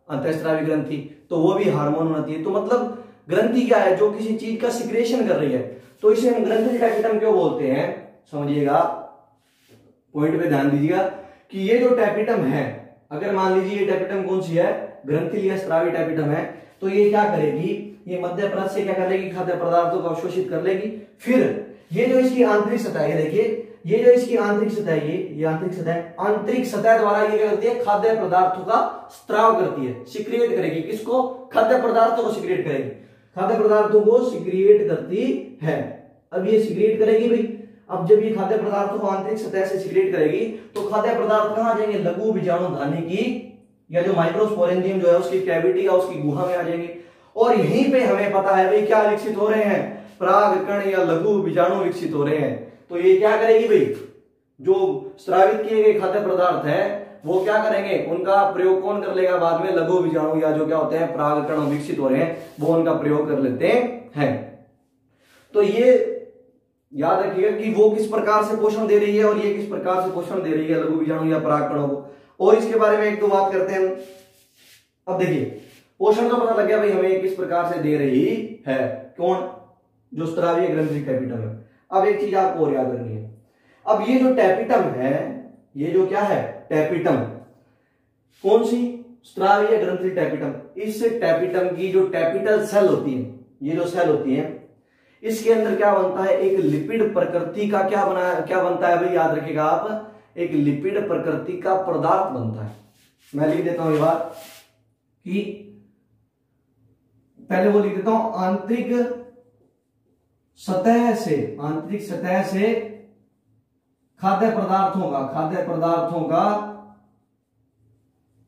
अंतःस्त्रावी ग्रंथि, तो वो भी हार्मोन बनाती है। तो मतलब ग्रंथि क्या है, जो किसी चीज का सिक्रेशन कर रही है। तो इसे हम ग्रंथि टैपिटम क्यों बोलते हैं, समझिएगा, पॉइंट पे ध्यान दीजिएगा कि ये जो टैपिटम है, अगर मान लीजिए ये टैपिटम कौन सी है, ग्रंथिल या स्त्रावी टैपिटम है, तो ये क्या करेगी, ये मध्य परत से क्या कर लेगी, खाद्य पदार्थों को अवशोषित कर लेगी। फिर ये जो इसकी आंतरिक सतह है, देखिए ये जो इसकी आंतरिक सतह है, ये आंतरिक सतह, आंतरिक सतह द्वारा ये क्या करती है, खाद्य पदार्थों का स्त्राव करती है, सिक्रिएट करेगी। किसको, खाद्य पदार्थों को सिक्रिएट करेगी, खाद्य पदार्थों को सिक्रिएट करती है। अब ये सिक्रिएट करेगी भाई, अब जब ये खाद्य पदार्थों को आंतरिक सतह से सिक्रिएट करेगी तो खाद्य पदार्थ कहां जाएंगे, लघु बीजाणु धानी की या जो माइक्रोस्पोरेंजियम जो है उसकी कैविटी या उसकी गुहा में आ जाएंगे। और यहीं पे हमें पता है भाई क्या विकसित हो रहे हैं, पराग कण या लघु बीजाणु विकसित हो रहे हैं। तो ये क्या करेगी भाई, जो स्रावित किए गए खाद्य पदार्थ है वो क्या करेंगे, उनका प्रयोग कौन कर लेगा बाद में, लघु बीजाणु या जो क्या होते हैं पराग कण विकसित हो रहे हैं वो उनका प्रयोग कर लेते हैं। तो ये याद रखिएगा कि वो किस प्रकार से पोषण दे रही है और ये किस प्रकार से पोषण दे रही है लघु बीजाणु या पराग कणों को। और इसके बारे में एक दो बात करते हैं। अब देखिए पोषण तो पता लग गया भाई हमें किस प्रकार से दे रही है, कौन, जो स्रावीय ग्रंथि टैपिटम है। अब एक चीज आपको और याद रखनी है, अब ये जो टैपिटम है, ये जो क्या है टैपिटम, कौन सी, स्रावीय ग्रंथि टैपिटम। इस टैपिटम की जो टैपिटल सेल होती है, ये जो सेल होती है, इसके अंदर क्या बनता है, एक लिपिड प्रकृति का क्या बनता है भाई, याद रखिएगा आप, एक लिपिड प्रकृति का पदार्थ बनता है। मैं लिख देता हूं ये बात कि पहले वो लिख देता हूं, आंतरिक सतह से खाद्य पदार्थों का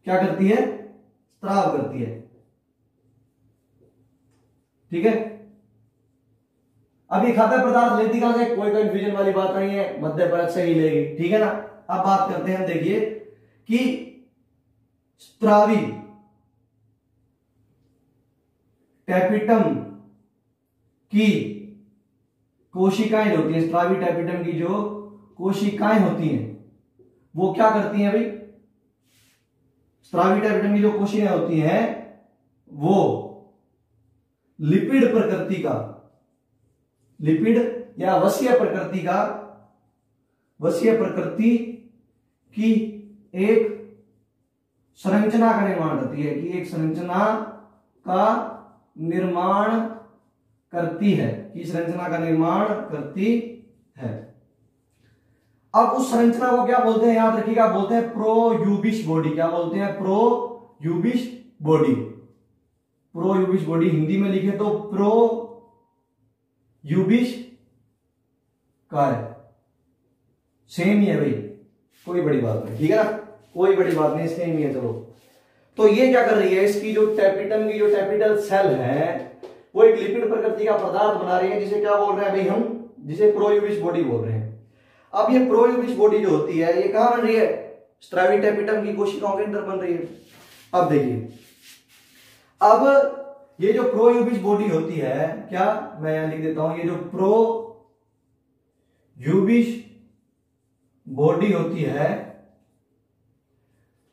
क्या करती है, स्त्राव करती है। ठीक है, अब ये खाद्य पदार्थ लेती कहां से, कोई कंफ्यूजन वाली बात नहीं है, मध्य परत से ही लेगी। ठीक है ना। अब बात करते हैं, देखिए कि स्त्रावी टैपिटम की कोशिकाएं होती हैं, स्त्रावी टैपिटम की जो कोशिकाएं होती हैं वो क्या करती हैं भाई, स्त्रावी टैपिटम की जो कोशिकाएं होती हैं वो लिपिड या वसीय प्रकृति की एक संरचना का निर्माण करती है, कि एक संरचना का निर्माण करती है। अब उस संरचना को क्या बोलते हैं, याद रखिएगा, बोलते हैं प्रोयूबिश बॉडी। क्या बोलते हैं, प्रोयूबिश बॉडी। हिंदी में लिखे तो प्रोयूबिश कार्य, सेम ही है भाई, कोई बड़ी बात नहीं। ठीक है ना, कोई बड़ी बात नहीं, सेम ही है। चलो, तो ये क्या कर रही है, इसकी जो टैपिटम की जो टैपिटल सेल है वो एक लिपिड प्रकृति का पदार्थ बना रही है, जिसे क्या बोल रहे हैं भाई हम, जिसे प्रोयूबिश बॉडी बोल रहे हैं। अब ये प्रोयूबिश बॉडी जो होती है ये कहां बन रही है, स्त्रावी टैपिटम की कोशिकाओं के अंदर बन रही है। अब देखिए, अब ये जो प्रोयूबिश बॉडी होती है, क्या, मैं यहां लिख देता हूं, ये जो प्रोयूबिश बॉडी होती है,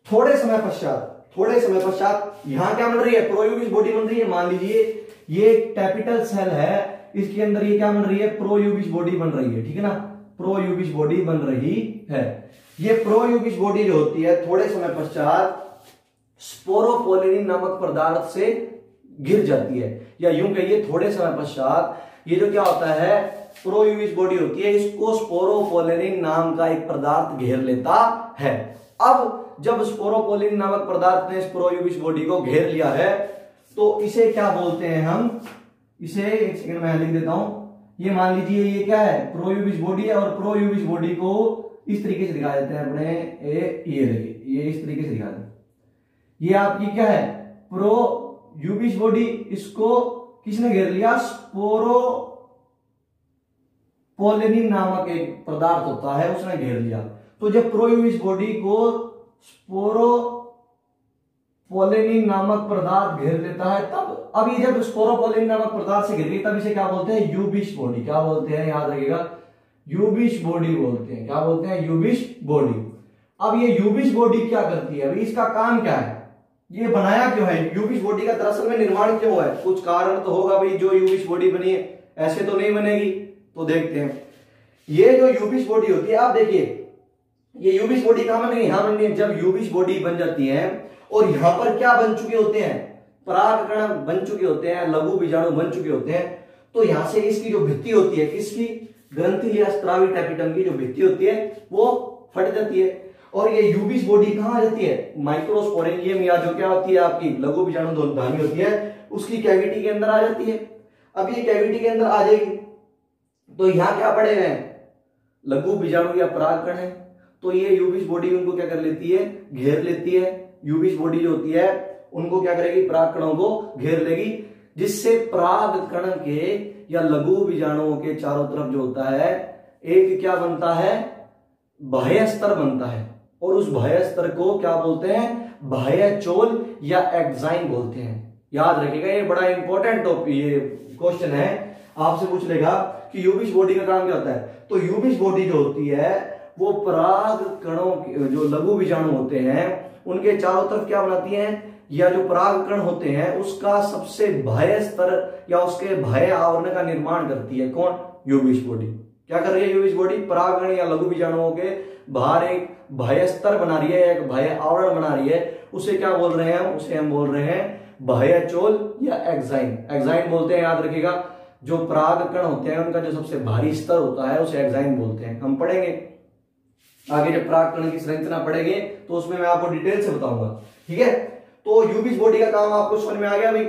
थोड़े समय पश्चात यहां क्या बन रही है, प्रोयूबिश बॉडी बन रही है। मान लीजिए ये टैपिटल सेल है, इसके अंदर ये क्या बन रही है, प्रोयूबिश बॉडी बन रही है। ठीक है ना, प्रोयूबिश बॉडी बन रही है। ये प्रोयूबिश बॉडी जो होती है थोड़े समय पश्चात स्पोरोपोलिन नामक पदार्थ से घिर जाती है, या यूं कहिए थोड़े समय पश्चात ये जो क्या होता है, प्रोयूबिश बॉडी होती है, इसको स्पोरोपोलिन नाम का एक पदार्थ घेर लेता है। अब जब स्पोरोपोलिन नामक पदार्थ ने इस प्रोयूबिश बॉडी को घेर लिया है तो इसे क्या बोलते हैं हम, इसे एक सेकंड में लिख देता हूं, ये मान लीजिए ये क्या है, प्रोयूबिश बॉडी है, और प्रोयूबिश बॉडी को इस तरीके से दिखा देते हैं अपने, ये देखिए, ये इस तरीके से दिखा देते, ये आपकी क्या है, प्रोयूबिश बॉडी, इसको किसने घेर लिया, स्पोरोपोलिन नामक एक पदार्थ होता है उसने घेर लिया। तो जब प्रोयूबिश बॉडी को स्पोरोपोलिन नामक पदार्थ घेर लेता है तब, अब ये जब स्पोरोपोलिन नामक पदार्थ से घिर गई तब इसे क्या बोलते हैं, यूबिश बॉडी। क्या बोलते हैं, याद रखिएगा, यूबिश बॉडी बोलते हैं। क्या बोलते हैं, यूबिश बॉडी। अब ये यूबिश बॉडी क्या करती है, अभी इसका काम क्या है, ये बनाया क्यों है, यूबिश बॉडी का दरअसल में निर्माण क्यों है, कुछ कारण तो होगा भाई जो यूबिश बॉडी बनी है, ऐसे तो नहीं बनेगी। तो देखते हैं, ये जो यूबिश बॉडी होती है, आप देखिए ये यूबिश बॉडी कहां बन गई, यहां बन गई। जब यूबिश बॉडी बन जाती है और यहां पर क्या बन चुके होते हैं, परागकण बन चुके होते हैं, लघु बीजाणु बन चुके होते हैं, तो यहां से इसकी जो भित्ति होती है, किसकी, ग्रंथि या स्त्रावी टैपिटम की जो भित्ति होती है वो फट जाती है, और ये यूबिश बॉडी कहां आ जाती है, माइक्रोस्पोरेंजियम या जो क्या होती है आपकी लघु बीजाणु धानी होती है, उसकी कैविटी के अंदर आ जाती है। अब ये कैविटी के अंदर आ जाएगी तो यहां क्या पड़े हैं, लघु बीजाणु या परागकण है, तो ये यूबिश बॉडी उनको क्या कर लेती है, घेर लेती है। यूबिश बॉडी जो होती है उनको क्या करेगी, परागकणों को घेर लेगी, जिससे परागकण के या लघु बीजाणुओं के चारों तरफ जो होता है एक क्या बनता है, बाह्य स्तर बनता है, और उस बाह्य स्तर को क्या बोलते हैं, बाह्य चोल या एक्साइन बोलते हैं। याद रखिएगा, ये बड़ा इंपॉर्टेंट टॉपिक, ये क्वेश्चन है, आपसे पूछ लेगा कि यूबिश बॉडी का काम क्या होता है। तो यूबिश बॉडी जो होती है वो पराग कणों जो लघु बीजाणु होते हैं उनके चारों तरफ क्या बनाती हैं, या जो परागकण होते हैं उसका सबसे बाह्य स्तर या उसके बाह्य आवरण का निर्माण करती है। कौन? यूबीज बॉडी। क्या कर रही है यूबीज बॉडी? परागकण या लघु बीजाणुओं के बाहर एक बाह्य स्तर बना रही है, एक बाह्य आवरण बना रही है। उसे क्या बोल रहे हैं? उसे हम बोल रहे हैं बाह्य चोल या एक्साइन। एक्साइन बोलते हैं, याद रखिएगा। जो परागकण होते हैं उनका जो सबसे भारी स्तर होता है उसे एक्साइन बोलते हैं। हम पढ़ेंगे आगे जब परागकण की संरचना पढ़ेंगे तो उसमें मैं आपको डिटेल से बताऊंगा। ठीक है, तो यूबीज बॉडी का काम आपको समझ में आ गया भाई।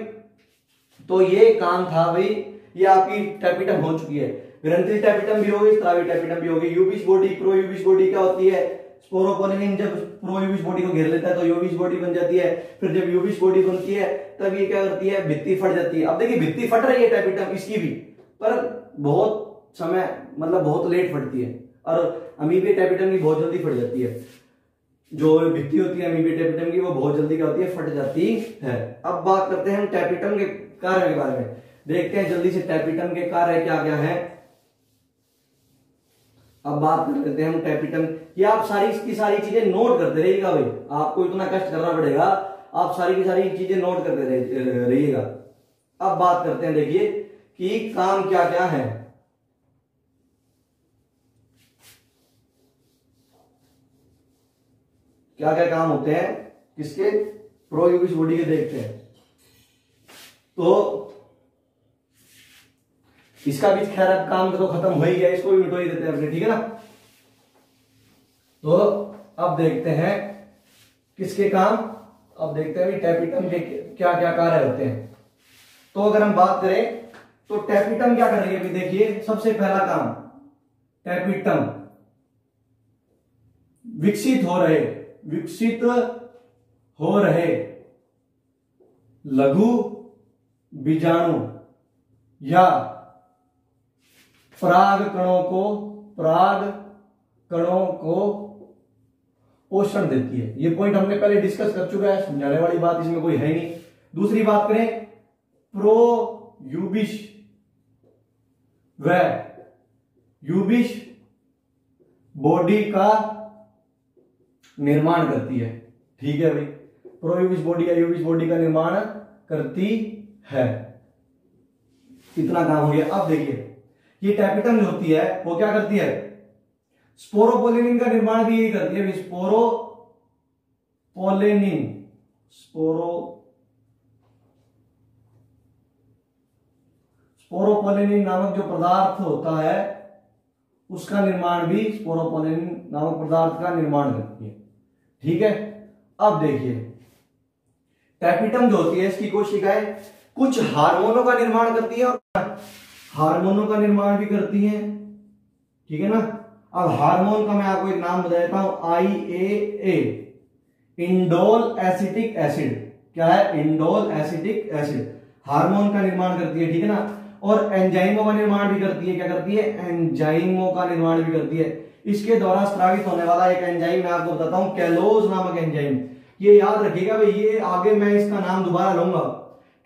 तो ये काम था भाई, ये आपकी टैपिटम हो चुकी है। ग्रंथिल टैपिटम भी होगी, स्रावी टैपिटम भी होगी। यूबीज बॉडी, प्रो यूबीज बॉडी क्या होती है? स्पोरोपोलिन जब प्रो यूबीज बॉडी को घेर लेता है तो यूबीज बॉडी बन जाती है। फिर जब यूबीज बॉडी बनती है तब ये क्या करती है? भित्ति फट जाती है। अब देखिए भित्ति फट रही है टैपिटम इसकी भी, पर बहुत समय मतलब बहुत लेट फटती है, और अमीबे टैपिटम की बहुत जल्दी फट जाती है। जो भित्ति होती है अमीबे टैपिटम की वो बहुत जल्दी क्या होती है? फट जाती है। अब बात करते हैं हम टैपिटम के कार्य के बारे में। देखते हैं जल्दी से टैपिटम के कार्य क्या क्या है। अब बात कर लेते हैं हम टैपिटम। ये आप सारी इसकी सारी चीजें नोट करते रहिएगा भाई, आपको इतना कष्ट करना पड़ेगा, आप सारी की सारी चीजें नोट करते रहिएगा। अब बात करते हैं, देखिए कि काम क्या क्या है। क्या क्या काम होते हैं किसके? प्रो यूबीज बॉडी के देखते हैं। तो इसका भी खैर अब काम तो खत्म हो ही गया, इसको भी मिटो ही देते हैं अपने, ठीक है ना। तो अब देखते हैं किसके काम। अब देखते हैं टैपिटम के क्या क्या कार्य होते हैं। तो अगर हम बात करें तो टैपिटम क्या कर रही है? अभी देखिए सबसे पहला काम, टैपिटम विकसित हो रहे लघु बीजाणु या पराग कणों को पोषण देती है। ये पॉइंट हमने पहले डिस्कस कर चुका है, समझाने वाली बात इसमें कोई है नहीं। दूसरी बात करें, प्रो यूबिश व यूबिश बॉडी का निर्माण करती है। ठीक है भाई, प्रो यूबिश बॉडी या यूबिश बॉडी का निर्माण करती है। इतना काम हो गया। अब देखिए ये टैपिटम जो होती है वो क्या करती है? स्पोरोपोलिन का निर्माण भी यही करती है। स्पोरोपोलिन नामक जो पदार्थ होता है उसका निर्माण भी स्पोरोपोलिन नामक पदार्थ का निर्माण करती है। ठीक है, अब देखिए टैपिटम जो होती है इसकी कोशिकाएं कुछ हार्मोनों का निर्माण करती है और हार्मोनों का निर्माण भी करती है। ठीक है ना। अब हार्मोन का मैं आपको एक नाम बता देता हूं, IAA, इंडोल एसिटिक एसिड। क्या है? इंडोल एसिटिक एसिड हार्मोन का निर्माण करती है। ठीक है ना। और एंजाइमों का निर्माण भी करती है। क्या करती है? एंजाइमों का निर्माण भी करती है। इसके द्वारा स्रावित होने वाला एक एंजाइम मैं आपको बताता हूं, कैलोज नामक एंजाइम। ये याद रखिएगा भाई, ये आगे मैं इसका नाम दोबारा लूंगा।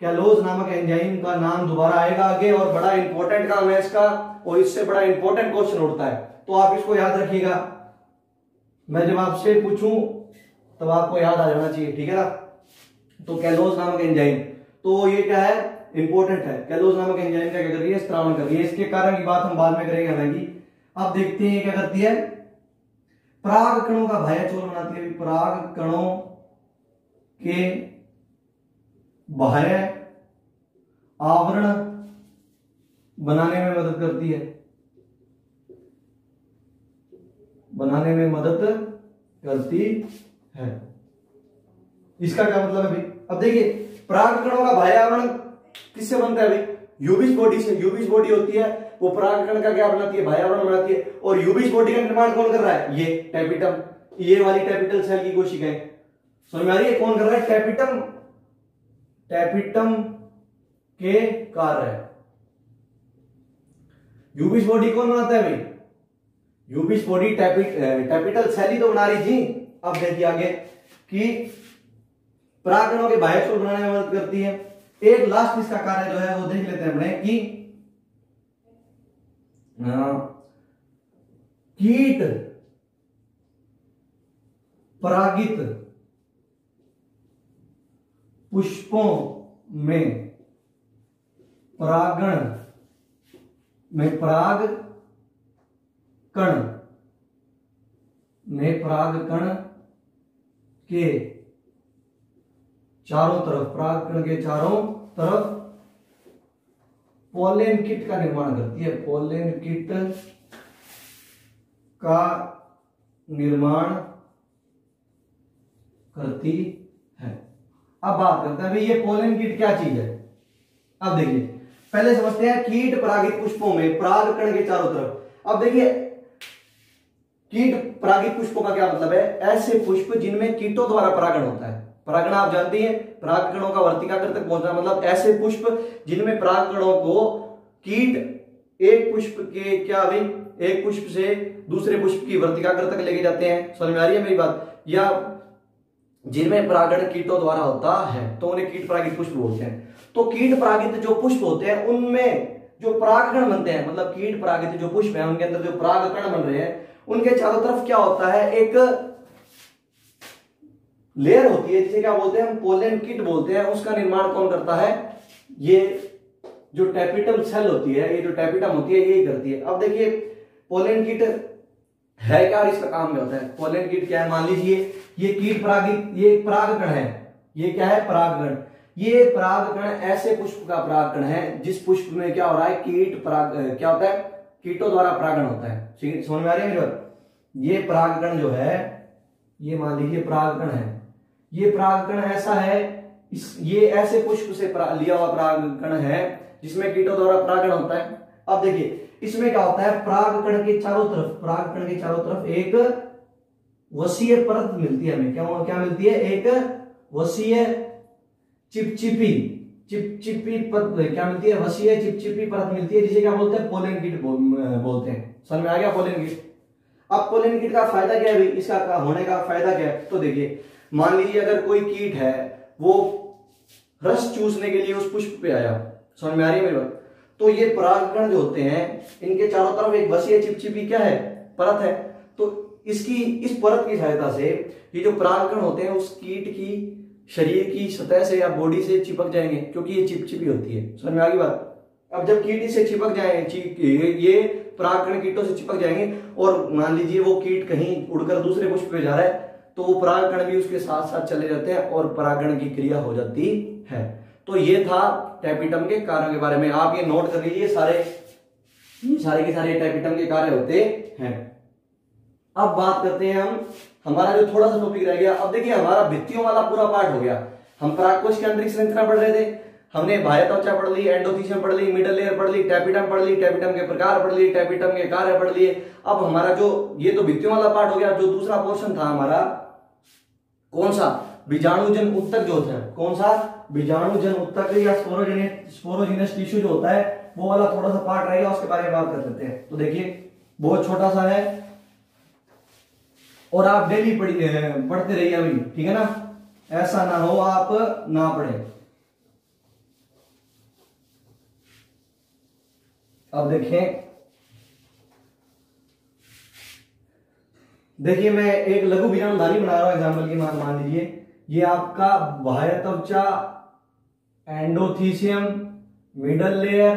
कैलोज नामक एंजाइम का नाम दोबारा आएगा आगे, और बड़ा इंपॉर्टेंट काम है इसका, और इससे बड़ा इंपॉर्टेंट क्वेश्चन उठता है, तो आप इसको याद रखिएगा। मैं जब आपसे पूछूं तब आपको याद आ जाना चाहिए। ठीक है ना। तो कैलोज नामक एंजाइम, तो ये क्या है? इंपॉर्टेंट है। कैलोज नामक एंजाइम का क्या कर रही है? स्त्रावण कर रही है। इसके कारण की बात हम बाद में करेंगे हालांकि। अब देखते हैं क्या करती है। पराग कणों का बाह्य चोल बनाती है। पराग कणों के बाह्य आवरण बनाने में मदद करती है। इसका क्या मतलब है भाई? अब देखिए परागकणों का बाह्य आवरण किससे बनता है भाई? यूबिश बॉडी से। यूबिश बॉडी होती है वो परागकण का क्या बनाती है? बाह्य आवरण बनाती है। और यूबिश बॉडी का निर्माण कौन कर रहा है? ये टैपिटम, ये वाली टैपिटल सेल की कोशिकाएं। समझ में आ रही है? कौन कर रहा है? टैपिटम के कार्य। यूबिश बॉडी कौन बनाता है भाई? यूबिश बॉडी टैपिटल सेल ही तो बना रही थी। अब देखिए आगे कि परागकणों के बाह्य चोल बनाने में मदद करती है। एक लास्ट इसका कार्य जो है वो देख लेते हैं अपने कि कीट परागित पुष्पों में परागण में परागकण के चारों तरफ पोलेन किट का निर्माण करती है। पोलेन किट का निर्माण करती है। अब बात करते हैं भाई ये पोलेन किट क्या चीज है। अब देखिए पहले समझते हैं कीट परागित पुष्पों में परागकण के चारों तरफ। अब देखिए कीट परागित पुष्पों का क्या मतलब है, ऐसे पुष्प जिनमें कीटों द्वारा परागण होता है। परागण आप जानते हैं परागकणों का वर्तिकाग्र तक पहुंचना, मतलब ऐसे पुष्प जिनमें परागकणों को कीट एक पुष्प के क्या भाई एक पुष्प से दूसरे पुष्प की वर्तिकाग्र तक लेके जाते हैं। समझ में आ रही है मेरी बात। या जिनमें परागण कीटों द्वारा होता है तो उन्हें कीट परागित पुष्प बोलते हैं। तो कीट परागित जो पुष्प होते हैं उनमें जो परागकण बनते हैं, मतलब कीट परागित जो पुष्प है उनके अंदर जो परागकण बन रहे हैं उनके चारों तरफ क्या होता है, एक लेयर होती है जिसे क्या बोलते हैं हम पोलेन किट बोलते हैं। उसका निर्माण कौन करता है, ये जो टैपिटम सेल होती है, ये जो टैपिटम होती है यही करती है। अब देखिए पोलेन किट है क्या और इसका काम क्या होता है। पोलेन किट क्या है, मान लीजिए ये कीट परागित, ये परागकण है, ये क्या है परागकण। ये परागकण ऐसे पुष्प का परागकण है जिस पुष्प में क्या हो रहा है, कीट पराग क्या होता है, कीटों द्वारा परागण होता है। समझ में आ रही है मेरी बात। ये परागकण जो है, ये मान लीजिए परागकण है, ये परागकण ऐसा है, ये ऐसे पुष्प से लिया हुआ परागकण है जिसमें कीटों द्वारा परागण होता है। अब देखिए इसमें क्या होता है, परागकण के चारों तरफ एक वसीय परत मिलती है हमें। क्या मिलती है, एक वसीय चिपचिपी परत क्या मिलती है, वसीय चिपचिपी परत मिलती है जिसे क्या बोलते हैं, पोलेन किट बोलते हैं। समझ में आ गया पोलेन किट। अब पोलेन किट का फायदा क्या है भाई, इसका होने का फायदा क्या है, तो देखिए मान लीजिए अगर कोई कीट है वो रस चूसने के लिए उस पुष्प पे आया, समझ में आ रही है मेरी बात। तो ये परागकण जो होते हैं इनके चारों तरफ एक वसीय चिपचिपी क्या है, परत है। तो इस परत की सहायता से ये जो परागकण होते हैं उस कीट की शरीर की सतह से या बॉडी से चिपक जाएंगे, क्योंकि ये चिपचिपी होती है। समझ में आ गई बात। अब जब कीट से चिपक जाएंगे, ये परागकण कीटों से चिपक जाएंगे और मान लीजिए वो कीट कहीं उड़कर दूसरे पुष्प पे जा रहा है तो वो परागकण भी उसके साथ साथ चले जाते हैं और परागण की क्रिया हो जाती है। तो ये था टैपिटम के कार्यों के बारे में। आप ये नोट कर लीजिए, सारे के सारे टैपिटम के कार्य होते हैं। अब बात करते हैं हमारा जो थोड़ा सा टॉपिक रह गया। अब देखिए हमारा भित्तियों वाला पूरा पार्ट हो गया। हम परागकोश की आंतरिक संरचना पढ़ रहे थे, हमने बाह्य त्वचा पढ़ ली, एंडोथीसियम पढ़ ली, मिडल लेयर पढ़ ली, टैपिटम पढ़ ली, टैपिटम के प्रकार पढ़ लिए, टैपिटम के कार्य पढ़ लिए। अब हमारा जो ये तो भित्तियों वाला पार्ट हो गया। जो दूसरा पोर्शन था हमारा कौन सा, बीजाणुजन उत्तक जो होता है, कौन सा बीजाणुजन उत्तक या स्पोरोजिनस टिश्यू जो होता है वो वाला थोड़ा सा पार्ट रहेगा, उसके बारे में बात कर सकते हैं। तो देखिए बहुत छोटा सा है और आप डेली पढ़ते रहिए अभी, ठीक है ना, ऐसा ना हो आप ना पढ़े। अब देखिए मैं एक लघु बीजाणुधानी बना रहा हूं एग्जाम्पल की, मान लीजिए ये आपका बाह्य त्वचा, एंडोथीसियम, मिडल लेयर,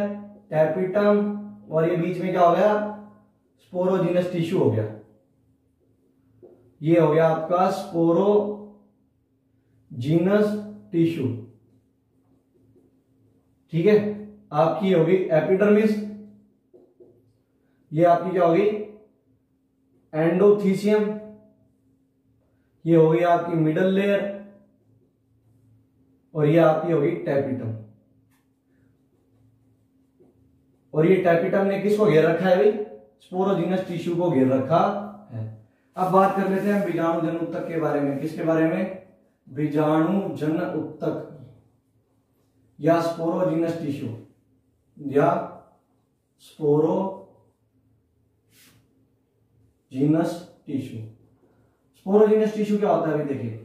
टैपिटम और ये बीच में क्या हो गया, स्पोरोजिनस टिश्यू हो गया। ये हो गया आपका स्पोरोजिनस टिश्यू, ठीक है। आपकी होगी एपिडर्मिस, ये आपकी क्या होगी एंडोथीसियम, ये होगी आपकी मिडल लेयर और ये आपकी होगी टैपिटम। और ये टैपिटम ने किसको घेर रखा है भाई, स्पोरोजिनस टिश्यू को घेर रखा है। अब बात कर लेते हैं बीजाणुजन उत्तक के बारे में। किसके बारे में, बीजाणुजन उत्तक या स्पोरोजिनस टिश्यू या स्पोरोजिनस टिश्यू। स्पोरोजिनस टिश्यू क्या होता है अभी देखिए,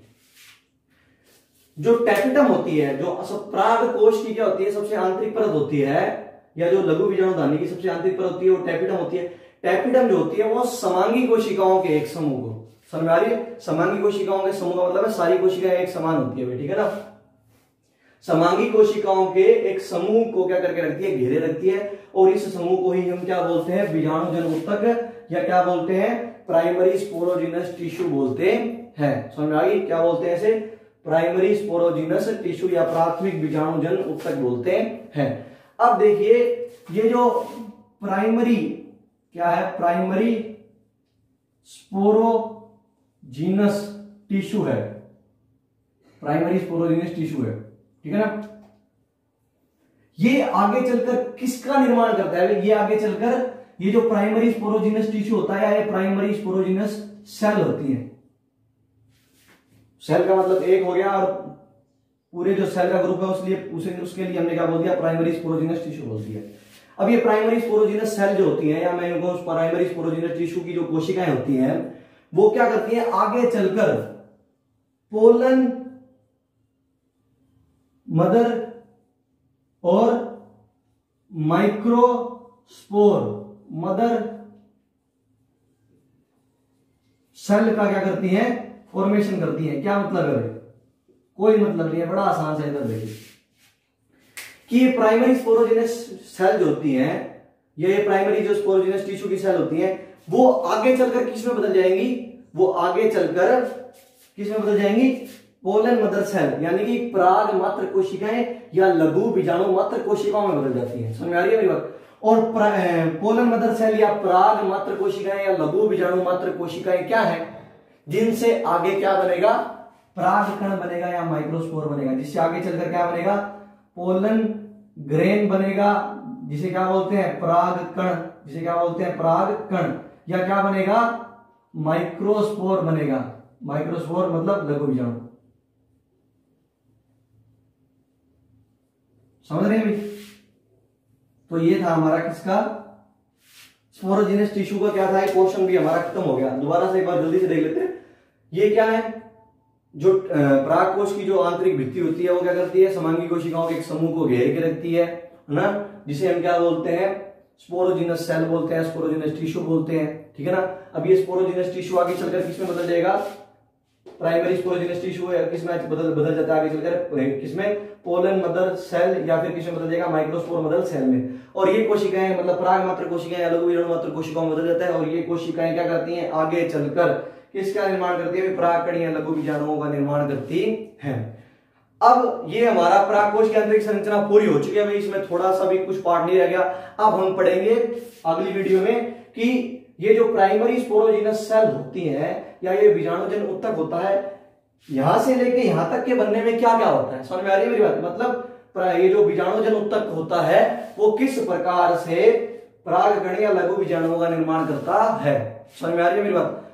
जो टैपिटम होती है, जो परागकोश की क्या होती है सबसे आंतरिक परत होती है, या जो लघु बीजाणुधानी की सबसे आंतरिक परत होती है वो टैपिटम होती है। टैपिटम जो होती है वो समांगी कोशिकाओं के एक समूह को, समझ में आ रही है, समांगी कोशिकाओं के समूह का मतलब है सारी कोशिकाएं एक समान होती है, ठीक है ना। समांगी कोशिकाओं के एक समूह को क्या करके रखती है, घेरे रखती है, और इस समूह को ही हम क्या बोलते हैं, बीजाणुजन ऊतक या क्या बोलते हैं, प्राइमरी स्पोरोजिनस टिश्यू बोलते हैं। समझ में आ गई, क्या बोलते हैं इसे, प्राइमरी स्पोरोजिनस टिश्यू या प्राथमिक बीजाणुजन ऊतक बोलते हैं। अब देखिए ये जो प्राइमरी क्या है, प्राइमरी स्पोरोजिनस टिश्यू है, प्राइमरी स्पोरोजिनस टिश्यू है, ठीक है ना। ये आगे चलकर किसका निर्माण करता है, ये आगे चलकर ये जो प्राइमरी स्पोरोजिनस टिश्यू होता है, ये प्राइमरी स्पोरोजिनस सेल होती है। सेल का मतलब एक हो गया, और पूरे जो सेल का ग्रुप है उसके लिए हमने क्या बोल दिया, प्राइमरी स्पोरोजिनस टिश्यू बोल दिया। अब ये प्राइमरी स्पोरोजिनस सेल जो होती है, या मैं इनको प्राइमरी स्पोरोजिनस टिश्यू की जो कोशिकाएं होती हैं, वो क्या करती हैं, आगे चलकर पोलन मदर और माइक्रोस्पोर मदर सेल का क्या करती हैं, फॉर्मेशन करती हैं। क्या मतलब है, कोई मतलब नहीं है, बड़ा आसान सा इधर देखिए कि ये प्राइमरी स्पोरोजिनस सेल जो होती हैं, ये प्राइमरी जो स्पोरोजिनस टिश्यू की सेल होती हैं, वो आगे चलकर किस में बदल जाएंगी, वो आगे चलकर किस में बदल जाएंगी, पोलन मदर सेल यानी कि पराग मात्र कोशिकाएं या लघु बीजाणु मात्र कोशिकाओं में बदल जाती हैं। समझ में आ रही है मेरी बात। और पोलन मदर सेल या पराग मात्र कोशिकाएं या लघु बीजाणु मात्र कोशिकाएं क्या है, जिनसे आगे क्या बनेगा, पराग कण बनेगा या माइक्रोस्पोर बनेगा, जिससे आगे चलकर क्या बनेगा, पोलन ग्रेन बनेगा, जिसे क्या बोलते हैं, पराग कण, जिसे क्या बोलते हैं, पराग कण, या क्या बनेगा, माइक्रोस्पोर बनेगा। माइक्रोस्पोर मतलब लघु बीजाणु। समझ रहे हैं भाई। तो ये था हमारा किसका, स्पोरोजिनस टिश्यू का क्या था, एक पोर्शन भी हमारा खत्म हो गया। दोबारा से एक बार जल्दी से देख लेते हैं। ये क्या है, जो परागकोश की जो आंतरिक भित्ति होती है वो क्या करती है, समांगी कोशिकाओं के एक समूह को घेर के रखती है ना, जिसे हम क्या बोलते हैं, स्पोरोजिनस सेल बोलते हैं, स्पोरोजिनस टिश्यू बोलते हैं, ठीक है ना। अब ये स्पोरोजिनस टिश्यू आगे चलकर किसमें बदल जाएगा, प्राइमरी स्पोरोजिनस टिश्यू किसमें बदल जाता है आगे चलकर, किसमें, पोलन मदर सेल, या फिर किसमें बदल जाएगा, माइक्रोस्पोर मदर सेल में। और ये कोशिकाएं मतलब पराग मात्र कोशिकाएं या लघु बीजाणु मात्र कोशिकाओं में बदल जाता है, और ये कोशिकाएं क्या करती हैं, आगे चलकर किसका निर्माण करती है, पराग कण या लघु बीजाणुओं का निर्माण करती है। अब ये हमारा परागकोश की आंतरिक संरचना पूरी हो चुकी है भाई, इसमें थोड़ा सा भी कुछ पार्ट नहीं रह गया। अब हम पढ़ेंगे अगली वीडियो में कि ये जो प्राइमरी स्पोरोजिनस सेल होती है या ये बीजाणुजन ऊतक होता है, यहां से लेके यहां तक के बनने में क्या क्या होता है। समझ में आ रही है मेरी बात। मतलब ये जो बीजाणुजन ऊतक होता है वो किस प्रकार से परागकण या लघु बीजाणुओं का निर्माण करता है। समझ में आ रही है मेरी बात।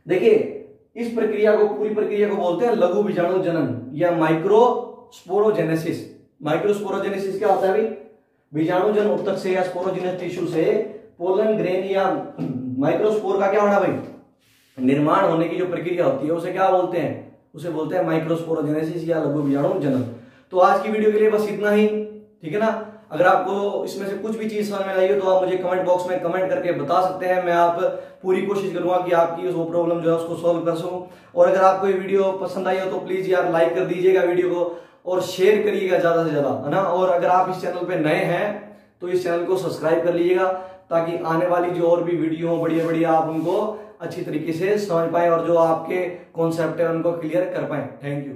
देखिए इस प्रक्रिया को, पूरी प्रक्रिया को बोलते हैं लघु बीजाणु जनन या माइक्रोस्पोरोजेनेसिस। माइक्रोस्पोरोजेनेसिस क्या होता है भाई, बीजाणुजन ऊतक से या स्पोरोजिनस टिश्यू से पोलन ग्रेन या माइक्रोस्पोर का क्या होना भाई, निर्माण होने की जो प्रक्रिया होती है उसे क्या बोलते हैं, उसे बोलते हैं माइक्रोस्पोरोजेनेसिस या लघु बीजाणु जनन। तो आज की वीडियो के लिए बस इतना ही, ठीक है ना। अगर आपको इसमें से कुछ भी चीज समझ में आई हो तो आप मुझे कमेंट बॉक्स में कमेंट करके बता सकते हैं। मैं आप पूरी कोशिश करूंगा कि आपकी वो प्रॉब्लम जो है उसको सॉल्व कर सकूं। और अगर आपको ये वीडियो पसंद आई हो तो प्लीज यार लाइक कर दीजिएगा वीडियो को और शेयर करिएगा ज्यादा से ज्यादा, है ना। और अगर आप इस चैनल पे नए हैं तो इस चैनल को सब्सक्राइब कर लीजिएगा, ताकि आने वाली जो और भी वीडियो हो बढ़िया बढ़िया आप उनको अच्छी तरीके से समझ पाए और जो आपके कॉन्सेप्ट है उनको क्लियर कर पाए। Thank you.